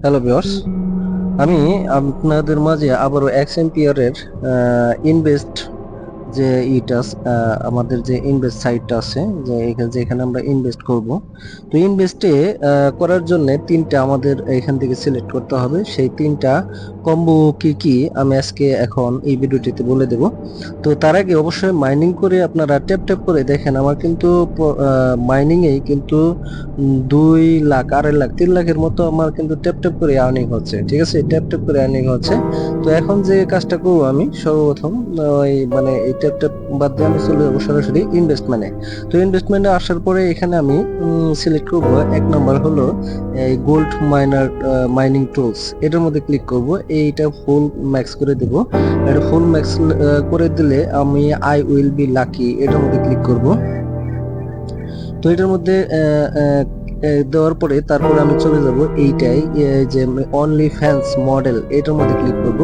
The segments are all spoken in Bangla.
হ্যালো ভিউয়ার্স, আমি আপনাদের মাঝে আবারও এক্সএমপিআর-এর ইনভেস্ট যে আমাদের যে ইনভেস্ট সাইটটা আছে, যেখানে আমরা ইনভেস্ট করব। তো ইনভেস্টে করার জন্য তিনটা আমাদের এখান থেকে সিলেক্ট করতে হবে। সেই তিনটা কম্বো কি কি আমি আজকে এখন এই ভিডিওটিতে বলে দেব। তো তার আগে অবশ্যই মাইনিং করে আপনারা ট্যাপ ট্যাপ করে দেখেন। আমার কিন্তু মাইনিংয়েই কিন্তু 2 লাখ, 2.5 লাখ, 3 লাখের মতো আমার কিন্তু ট্যাপ ট্যাপ করে আর্নিং হচ্ছে। ঠিক আছে, ট্যাপ ট্যাপ করে আর্নিং হচ্ছে। তো এখন যে কাজটা করবো আমি সর্বপ্রথম এই ট্যাপ ট্যাপ বাদ দিয়ে আমি চলে যাবো সরাসরি ইনভেস্টমেন্টে। তো ইনভেস্টমেন্টে আসার পরে এখানে আমি সিলেক্ট করব 1 নম্বর হলো এই গোল্ড মাইনিং টুলস। এটার মধ্যে ক্লিক করব, এইটা ফুল ম্যাক্স করে দেব। এটা ফুল ম্যাক্স করে দিলে আমি আই উইল বি লাকি এটার মধ্যে ক্লিক করব। তো এটার মধ্যে দেওয়ার পরে তারপরে আমি চলে যাব এইটাই যে অনলি ফ্যান্স মডেল, এটার মধ্যে ক্লিক করব।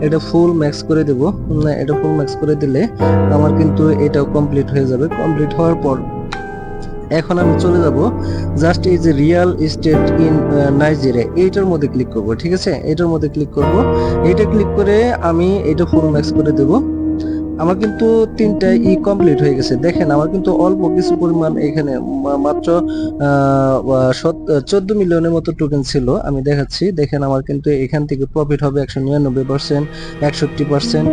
এটা ফুল ম্যাক্স করে দেব। এটা ফুল ম্যাক্স করে দিলে আমার কিন্তু এটাও কমপ্লিট হয়ে যাবে। কমপ্লিট হওয়ার পর এখন আমি চলে যাব জাস্ট এই যে রিয়েল এস্টেট ইন নাইজেরিয়া, এইটার মধ্যে ক্লিক করব। ঠিক আছে, এটার মধ্যে ক্লিক করব। এইটা ক্লিক করে আমি এটা ফুল ম্যাক্স করে দেব। আমার কিন্তু তিনটা কমপ্লিট হয়ে গেছে। দেখেন আমার কিন্তু অল্প কিছু পরিমাণ এখানে মাত্র 14 মিলিয়নের মতো টোকেন ছিল। আমি দেখাচ্ছি, দেখেন আমার কিন্তু এখান থেকে প্রফিট হবে 199%, 61%,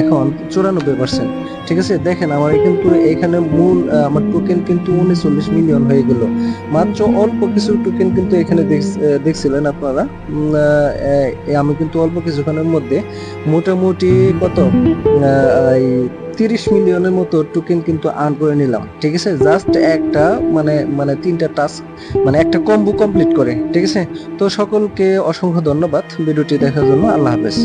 এখন 94%। ঠিক আছে, দেখেন আমার কিন্তু এখানে মূল আমার টোকেন কিন্তু 39 মিলিয়ন হয়ে গেল। মাত্র অল্প কিছু টোকেন কিন্তু এখানে দেখছিলেন আপনারা। আমি কিন্তু অল্প কিছুক্ষণের মধ্যে মোটামুটি কত 30 মিলিয়নের মতো টোকেন কিন্তু আর্ন করে নিলাম। ঠিক আছে, জাস্ট একটা তিনটা টাস্ক একটা কম্বো কমপ্লিট করে। ঠিক আছে, তো সকলকে অসংখ্য ধন্যবাদ ভিডিওটি দেখার জন্য। আল্লাহ হাফেজ।